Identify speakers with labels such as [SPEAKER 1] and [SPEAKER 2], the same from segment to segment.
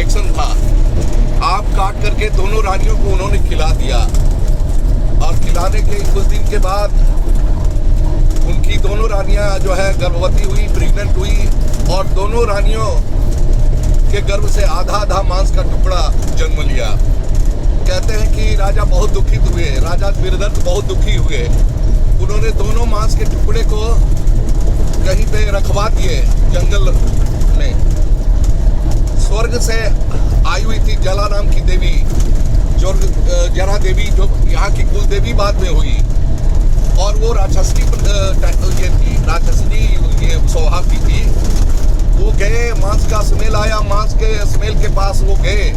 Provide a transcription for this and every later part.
[SPEAKER 1] Affection था। आप काट करके दोनों रानियों को उन्होंने खिला दिया और खिलाने के कुछ दिन के बाद उनकी दोनों रानियां जो है गर्भवती हुई, प्रेग्नेंट हुई और दोनों रानियों के गर्भ से आधा आधा मांस का टुकड़ा जन्म लिया। कहते हैं कि राजा बहुत दुखित हुए, राजा वीरदत्त बहुत दुखी हुए। उन्होंने दोनों मांस के टुकड़े को कहीं पे रखवा दिए जंगल में। स्वर्ग से आई हुई थी जला नाम की देवी, जो जरा देवी, जो यहाँ की कुल देवी बाद में हुई, और वो राक्षसनी ये थी, राक्षसनी ये स्वभाव की थी। वो गए, मांस का स्मेल आया, मांस के स्मेल के पास वो गए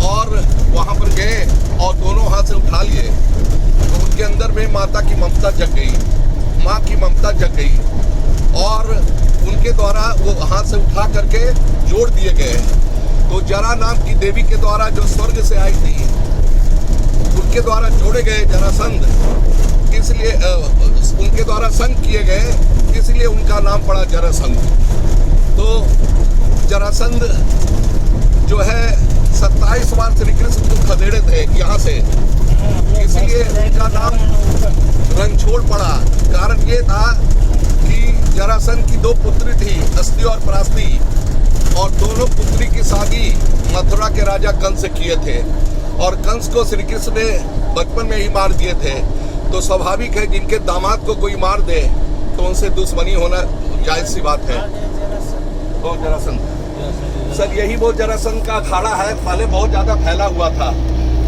[SPEAKER 1] और वहाँ पर गए और दोनों हाथ से उठा लिए। तो उनके अंदर में माता की ममता जग गई, माँ की ममता जग गई और उनके द्वारा वो हाथ से उठा करके जोड़ दिए गए। तो जरा नाम की देवी के द्वारा, जो स्वर्ग से आई थी, उनके द्वारा जोड़े गए जरासंध, इसलिए उनके द्वारा संग किए गए, इसलिए उनका नाम पड़ा जरासंध। तो जरासंध जो है 27 बार श्री कृष्ण को खदेड़े थे यहाँ से, इसलिए उनका नाम रणछोड़ पड़ा। कारण ये था कि जरासंध की 2 पुत्री थी, अस्ति और परास्ति, और दोनों पुत्री की शादी मथुरा के राजा कंस से किए थे और कंस को श्री कृष्ण ने बचपन में ही मार दिए थे। तो स्वाभाविक है जिनके दामाद को कोई मार दे तो उनसे दुश्मनी होना जायज सी बात है। तो जरासंध सर, यही वो जरासंध का अखाड़ा है, पहले बहुत ज्यादा फैला हुआ था।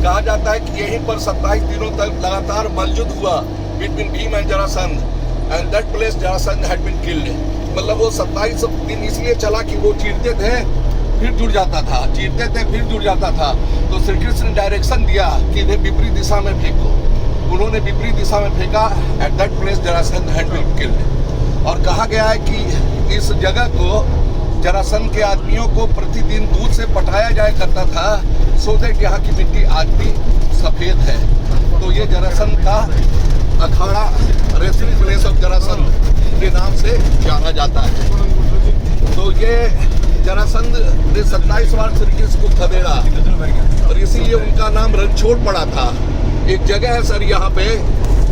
[SPEAKER 1] कहा जाता है कि यहीं पर 27 दिनों तक लगातार मल्लयुद्ध हुआ between Bhim and Jarasandh and that place Jarasandh had been killed. मतलब वो 27 दिन इसलिए चला कि वो चीरते थे फिर जुड़ जाता था, चीरते थे फिर जुड़ जाता था। तो श्री कृष्ण ने डायरेक्शन दिया कि इन्हें विपरीत दिशा में फेंको। उन्होंने विपरीत दिशा में फेंका, at that place Jarasandh had been killed. और कहा गया है कि इस जगह को जरासंध के आदमियों को प्रतिदिन दूध से पटाया जाया करता था, सो दैट यहाँ की मिट्टी आज भी सफेद है। तो ये जरासंध का अखाड़ा रेस्टिंग प्लेस ऑफ जरासंध के नाम से जाना जाता है। तो ये जरासंध ने 27 बार श्री कृष्ण को खदेड़ा और इसीलिए उनका नाम रणछोड़ पड़ा था। एक जगह है सर यहाँ पे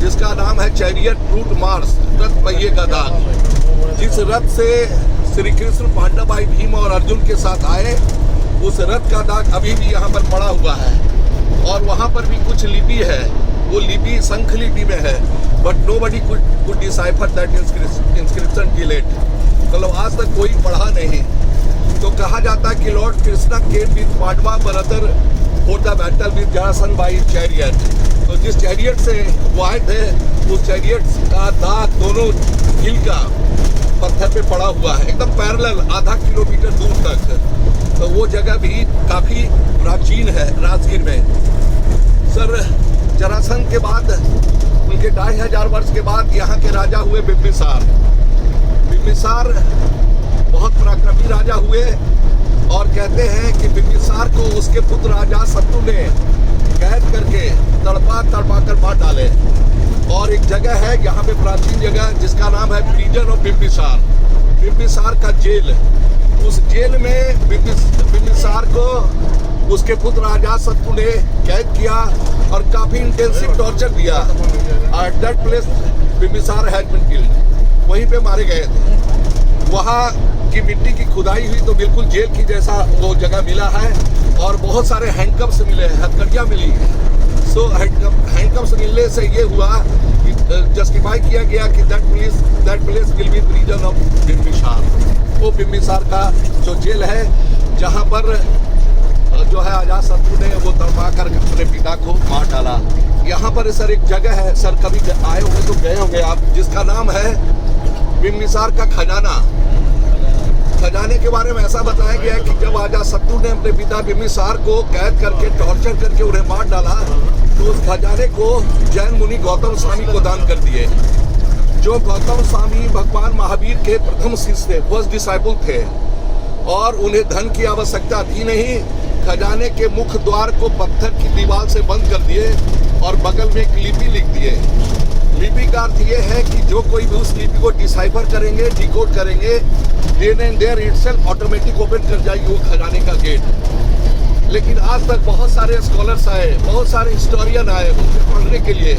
[SPEAKER 1] जिसका नाम है चैरियट रूट मार्स, रथ पहिए का दाग। जिस रथ से श्री कृष्ण, पांडव भाई भीम और अर्जुन के साथ आए, उस रथ का दाग अभी भी यहाँ पर पड़ा हुआ है। और वहाँ पर भी कुछ लिपि है, वो लिपि शंख लिपि में है, but nobody could decipher that inscription till date. मतलब आज तक कोई पढ़ा नहीं। तो कहा जाता है कि lord Krishna came with Pandava brother for the battle with Jarasandha by chariot. तो जिस चैरियट से वो आए थे, उस चैरियट का दाग दोनों हिल का पत्थर पे पड़ा हुआ है, एकदम पैरेलल, आधा किलोमीटर दूर तक। तो वो जगह भी काफी प्राचीन है राजगीर में। सर, जरासंध के बाद उनके 2500 वर्ष के बाद यहाँ के राजा हुए बिम्बिसार। बिम्बिसार बहुत पराक्रमी राजा हुए और कहते हैं कि बिम्बिसार को उसके पुत्र राजा शत्रु ने कैद करके तड़पा कर मार डाले। और एक जगह है यहाँ पे, प्राचीन जगह, जिसका नाम है प्रिजन ऑफ बिम्बिसार, बिम्बिसार का जेल। उस जेल में बिम्बिसार को उसके पुत्र राजा शत्रु ने कैद किया और काफी इंटेंसिव टॉर्चर दिया। At that place Bimbisara had been killed, वहीं पे मारे गए थे। वहाँ की मिट्टी की खुदाई हुई तो बिल्कुल जेल की जैसा वो जगह मिला है और बहुत सारे हैंडकफ्स मिले, हथकड़ियाँ मिली है। सो हैंडकफ्स मिलने से ये हुआ कि जस्टिफाई किया गया कि that place will be prison of Bimbisara. वो बिम्बिसार का जो जेल है जहाँ पर जो है आजाद शत्रु ने वो तड़पा कर अपने पिता को मार डाला। यहाँ पर सर एक जगह है, सर कभी आए होंगे तो गए होंगे आप, जिसका नाम है बिम्बिसार का खजाना। खजाने के बारे में ऐसा बताया गया है कि जब आजाद शत्रु ने अपने पिता बिम्बिसार को कैद करके टॉर्चर करके उन्हें मार डाला, तो उस खजाने को जैन मुनि गौतम स्वामी को दान कर दिए। जो गौतम स्वामी भगवान महावीर के प्रथम शिष्य थे, फर्स्ट डिसाइपल थे, और उन्हें धन की आवश्यकता थी नहीं। खजाने के मुख्य द्वार को पत्थर की दीवार से बंद कर दिए और बगल में एक लिपि लिख दिए। लिपि का अर्थ ये है कि जो कोई भी उस लिपि को डिसाइफर करेंगे, डिकोड करेंगे, then and there itself automatic open कर जाएगी वो खजाने का गेट। लेकिन आज तक बहुत सारे स्कॉलर्स आए, बहुत सारे हिस्टोरियन आए उनसे पढ़ने के लिए,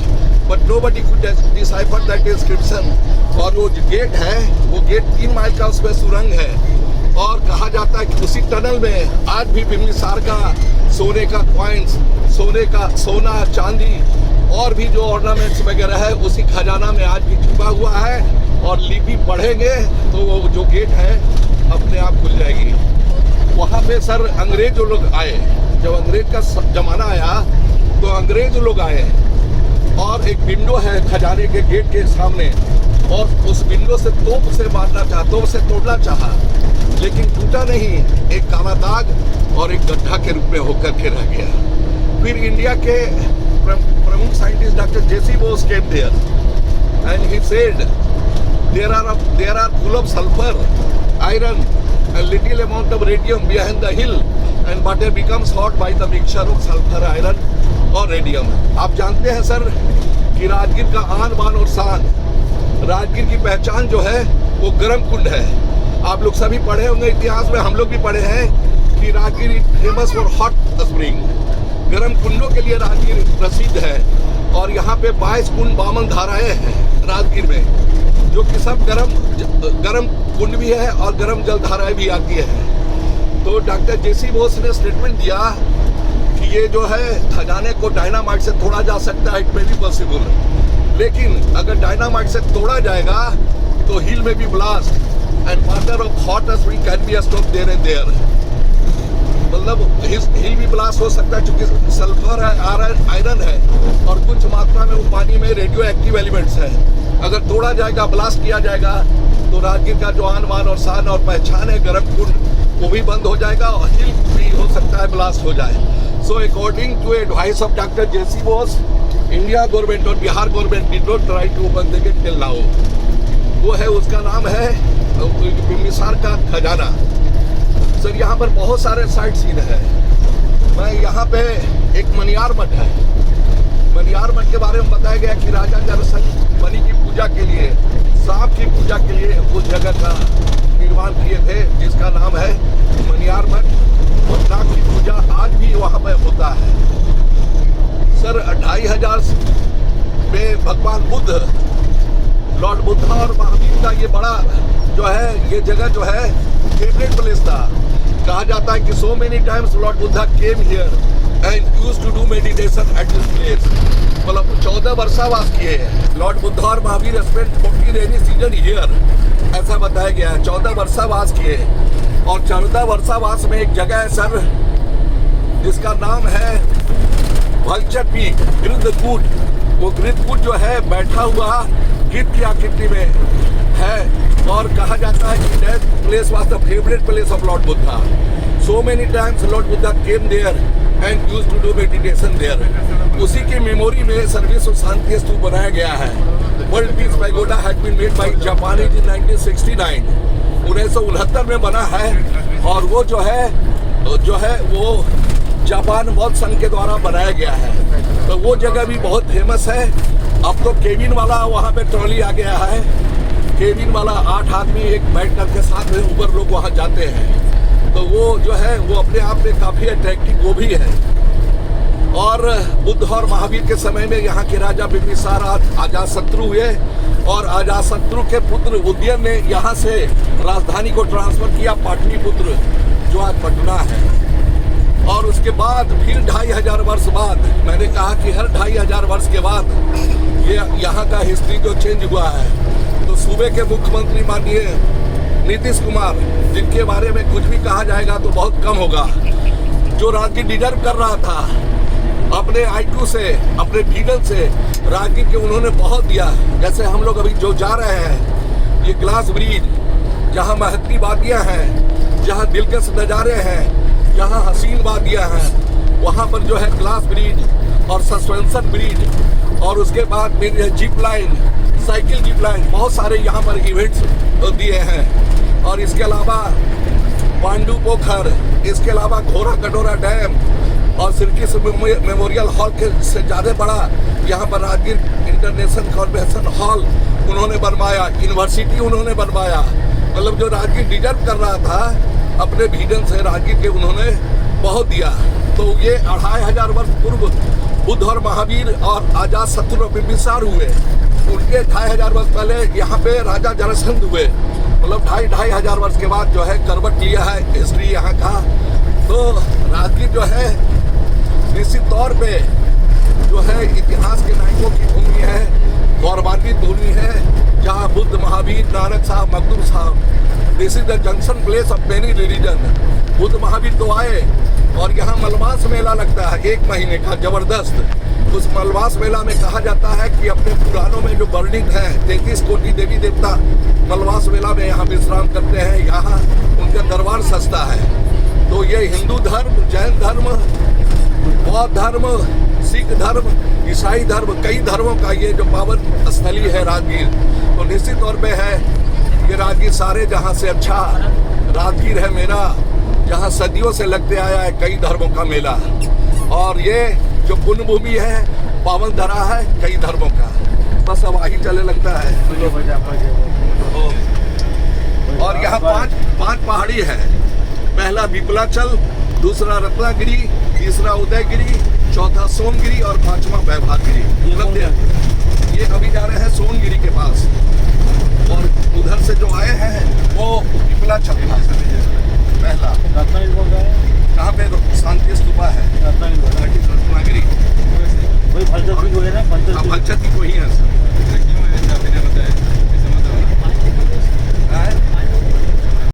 [SPEAKER 1] but nobody could decipher that inscription. और वो जो गेट है, वो गेट 3 माइल का उसमें सुरंग है, और कहा जाता है कि उसी टनल में आज भी बिम्बिसार का सोने का कॉइन्स, सोना चांदी और भी जो ऑर्नामेंट्स वगैरह है उसी खजाना में आज भी छुपा हुआ है। और लिपि पढ़ेंगे तो वो जो गेट है अपने आप खुल जाएगी। वहाँ पे सर अंग्रेज लोग आए, जब अंग्रेज का जमाना आया तो अंग्रेज लोग आए, और एक विंडो है खजाने के गेट के सामने, और उस विंडो से तोप से मारना चाहा, तोप से तोड़ना चाहा, लेकिन टूटा नहीं, एक काला दाग और एक गड्ढा के रूप में होकर के रह गया। फिर इंडिया के प्रमुख scientist doctor J C Bose came there and he said there are full of sulfur, iron and little amount of radium behind the hill, and water becomes hot by the mixture of sulfur, iron और radium. आप जानते हैं sir कि राजगीर का आन बान और शान, राजगीर की पहचान जो है वो गर्म कुंड है। आप लोग सभी पढ़े होंगे इतिहास में, हम लोग भी पढ़े हैं कि Rajgir famous for hot spring, गर्म कुंडों के लिए राजगीर प्रसिद्ध है। और यहाँ पे 22 कुंड 52 धाराएं हैं राजगीर में, जो कि सब गर्म कुंड भी है और गर्म जल धाराएं भी आती है। तो डॉक्टर जेसी बोस ने स्टेटमेंट दिया कि ये जो है खजाने को डायनामाइट से तोड़ा जा सकता है, इट मे बी पॉसिबल, लेकिन अगर डायनामाइट से तोड़ा जाएगा तो हिल में भी blast and water of hot spring can be stop there and there. मतलब हिल भी ब्लास्ट हो सकता है क्योंकि सल्फर है, आयरन है, और कुछ मात्रा में वो पानी में रेडियो एक्टिव एलिमेंट्स है। अगर तोड़ा जाएगा, ब्लास्ट किया जाएगा, तो राजगीर का जो आन बान और शान और पहचान है गर्म कुंड, वो भी बंद हो जाएगा और हिल भी हो सकता है ब्लास्ट हो जाए। So according to advice of doctor J C Bose, India government और Bihar government did not try to open the gate till now. वो है, उसका नाम है बिम्बिसार का खजाना। सर यहाँ पर बहुत सारे साइट सीन है। मैं यहाँ पे एक मनियार मठ है, मनियार मठ के बारे में बताया गया कि राजा जरसंग बलि की पूजा के लिए, सांप की पूजा के लिए उस जगह का निर्माण किए थे, जिसका नाम है मनियार मठ। और नाग की पूजा आज भी वहाँ पे होता है। सर 2500 में भगवान बुद्ध, लॉर्ड बुद्धा और महावीर का ये बड़ा जो है, ये जगह जो है फेवरेट प्लेस था। कहा जाता है कि so many times Lord Buddha came here and used to do meditation at this place। मतलब 14 वर्षावास किए हैं लॉर्ड बुद्धा और Mahavir, spend 40 rainy season here, ऐसा बताया गया है। 14 वर्षावास किए, और 14 वर्षावास में एक जगह है सर जिसका नाम है वल्चर पीक, गिरधकूट। वो गिरधकूट जो है बैठा हुआ गिद्ध की आकृति में है, और कहा जाता है कि that place was the favourite place of lord Buddha. So many times lord Buddha came there and used to do meditation there. उसी की मेमोरी में सर्विस और शांति स्तूप बनाया गया है। World peace pagoda had been made by Japanese in 1969, 1969 में बना है। और वो जो है वो जापान बौद्ध संघ के द्वारा बनाया गया है। तो वो जगह भी बहुत फेमस है। अब तो केबिन वाला वहाँ पे ट्रॉली आ गया है, केबिन वाला 8 आदमी एक बैठ करके साथ में ऊपर लोग वहाँ जाते हैं। तो वो जो है वो अपने आप में काफ़ी अट्रैक्टिव वो भी है। और बुद्ध और महावीर के समय में यहाँ के राजा बिम्बिसार अजातशत्रु हुए, और अजातशत्रु के पुत्र उदयन ने यहाँ से राजधानी को ट्रांसफर किया पाटलिपुत्र, जो आज पटना है। और उसके बाद फिर 2500 वर्ष बाद, मैंने कहा कि हर 2500 वर्ष के बाद ये यहाँ का हिस्ट्री जो चेंज हुआ है। तो सूबे के मुख्यमंत्री माननीय नीतीश कुमार, जिनके बारे में कुछ भी कहा जाएगा तो बहुत कम होगा, जो राजगीर डिजर्व कर रहा था अपने IQ से, अपने विजन से, राजगीर के उन्होंने बहुत दिया। जैसे हम लोग अभी जो जा रहे हैं, ये ग्लास ब्रिज, जहाँ महत्ती वादियाँ हैं, जहाँ दिलकश नज़ारे हैं, जहाँ हसीन वादियाँ हैं, वहाँ पर जो है ग्लास ब्रिज और सस्पेंशन ब्रिज, और उसके बाद फिर zip line, cycle zip line, बहुत सारे यहाँ पर इवेंट्स दिए हैं। और इसके अलावा पांडु पोखर, इसके अलावा घोरा कटोरा डैम, और सिरकिस मेमोरियल हॉल के से ज़्यादा बड़ा यहाँ पर राजगीर इंटरनेशनल कन्वेंशन हॉल उन्होंने बनवाया, यूनिवर्सिटी उन्होंने बनवाया। मतलब जो राजगीर डिजर्व कर रहा था अपने विजन से, राजगीर के उन्होंने बहुत दिया। तो ये 2500 वर्ष पूर्व बुद्ध और महावीर और आजाद शत्रु बिंबिसार हुए। उनके 2500 वर्ष पहले यहाँ पे राजा जरासंध हुए। मतलब 2500 वर्ष के बाद जो है करवट लिया है हिस्ट्री यहाँ का। तो राजगीर जो है निश्चित तौर पे जो है इतिहास के नायकों की भूमि है, गौरवान्वित भूमि है, जहाँ बुद्ध, महावीर, नानक साहब, मखदूम साहब, this is the junction place of many religion. Buddha Mahavir तो आए और यहाँ मलमास मेला लगता है 1 महीने का जबरदस्त। उस मलमास मेला में कहा जाता है कि अपने पुराणों में जो वर्णित है 33 कोटि देवी देवता मलमास मेला में यहाँ विश्राम करते हैं, यहाँ उनका दरबार सजता है। तो ये हिंदू धर्म, जैन धर्म, बौद्ध धर्म, सिख धर्म, ईसाई धर्म, कई धर्मों का ये जो पावन स्थली है राजगीर, तो निश्चित तौर पे है ये राजगीर सारे जहाँ से अच्छा राजगीर है मेरा, जहाँ सदियों से लगते आया है कई धर्मों का मेला। और ये जो पुण्य भूमि है, पावन धरा है कई धर्मों का। बस अब आही चले लगता है। और यहाँ पांच पहाड़ी है। पहला विपलाचल, दूसरा रत्नागिरी, तीसरा उदयगिरी, चौथा सोनगिरी और 5वां वैभागिरी। ये अभी जा रहे हैं सोनगिरी के पास और उधर से जो आए हैं वो विपलाचल पहला। कहाँ पे शांति स्तूपा है? रत्नागिरी। फलचती को ही है सर।